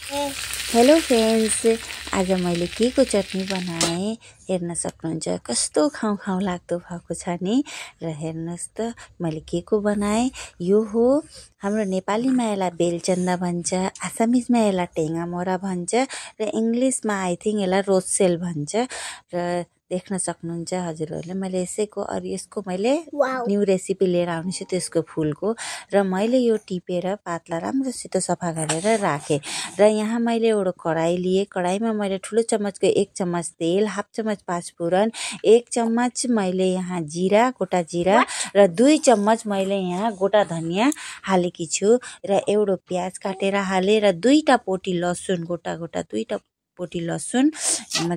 Hello friends, आज मैले के को चटनी बनाएँ हेर्न सक्नुहुन्छ। कस्तो खाउँ खाउँ लाग्दो भएको छ नि। र हेर्नुहोस् त मैले के को बनाएँ। यो हो हाम्रो नेपालीमा यसलाई बेलचन्दा भन्छ, आसामिजमा यसलाई टेङ्गामोरा भन्छ र इङ्ग्लिसमा आई थिङ्क यसलाई रोसेल भन्छ। र देख्न सक्नुहुन्छ हजुरहरूले मैले यसको मैले न्यू रेसिपी लिएर आउनेछु त्यसको फुलको। र मैले यो टिपेर पातला राम्रोसित सफा गरेर राखेँ। र यहाँ मैले एउटा कराई लिए। कराईमा मैले ठुलो चम्मचको 1 चम्मच तेल, हाफ चम्मच पाँचफोरन, 1 चम्मच मैले यहाँ जिरा, गोटा जिरा र 2 चम्मच मैले यहाँ गोटा धनियाँ हालेकी छु। र एउटा प्याज काटेर हालेँ र 2टा पोटी लसुन, गोटा 2टा पोटी लसुन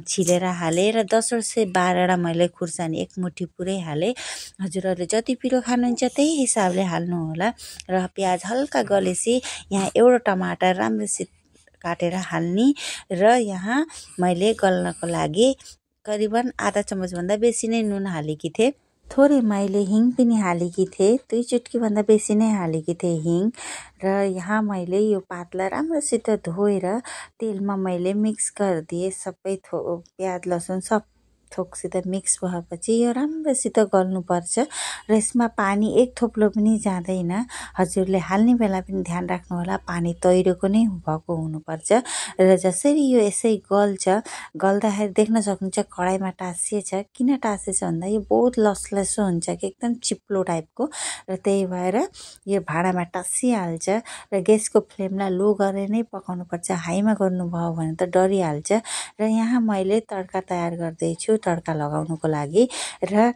छिलेर हालेँ र 10 से 12 मैले खुर्सानी 1 मुठी पुरै हालेँ। हजुरहरूले जति पिरो खानुहुन्छ त्यही हिसाबले हाल्नु होला। र प्याज हल्का गलेपछि यहाँ एउटा टमाटर राम्रोसित काटेर हाल्ने। र यहाँ मैले गल्नको लागि करिबन आधा चम्मच भन्दा बेसी नै नुन हालेकी थिएँ। थोरै मैले हिङ पनि हालेकी थिएँ, 2 चुटकी भन्दा बेसी नै हालेकी थिएँ हिङ। र यहाँ मैले यो पातला राम्रोसित धोएर तेलमा मैले मिक्स गरिदिएँ। सबै प्याज लसुन सब थोकसित मिक्स भएपछि यो राम्रोसित गल्नुपर्छ। र यसमा पानी 1 थोप्लो पनि जाँदैन। हजुरले हाल्ने बेला पनि ध्यान राख्नु होला पानी तैरेको नै भएको हुनुपर्छ। र जसरी यो यसै गल्छ, गल्दाखेरि देख्न सक्नुहुन्छ कराईमा टाँसिएछ। किन टाँसिएछ भन्दा यो बहुत लसलसो हुन्छ कि एकदम चिप्लो टाइपको। र त्यही भएर यो भाँडामा टाँसिहाल्छ। र ग्यासको फ्लेमलाई लो गरेर नै पकाउनुपर्छ, हाईमा गर्नुभयो भने त डरिहाल्छ। र यहाँ मैले तड्का तयार गर्दैछु तड्का लगाउनुको लागि। र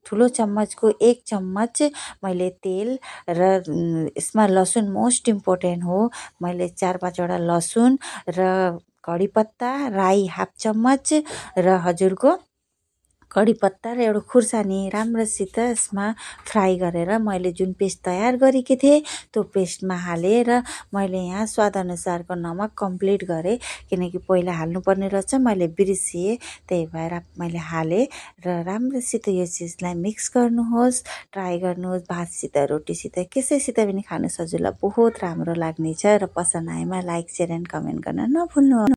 ठुलो चम्मचको 1 चम्मच मैले तेल र यसमा लसुन मोस्ट इम्पोर्टेन्ट हो। मैले 4-5 वटा लसुन र कढीपत्ता, राई हाफ चम्मच र हजुरको कढीपत्ता र एउटा खुर्सानी राम्रोसित यसमा फ्राई गरेर मैले जुन पेस्ट तयार गरेकी थिएँ त्यो पेस्टमा हालेँ। र मैले यहाँ स्वादअनुसारको नमक कम्प्लिट गरेँ, किनकि पहिला हाल्नुपर्ने रहेछ मैले बिर्सिएँ। त्यही भएर मैले हालेँ। र राम्रोसित यो चिजलाई मिक्स गर्नुहोस्, ट्राई गर्नुहोस्। भातसित, रोटीसित, कसैसित पनि खानु हजुरलाई बहुत राम्रो लाग्नेछ। र पसन्द आएमा लाइक, सेयर एन्ड कमेन्ट गर्न नभुल्नुहोस्।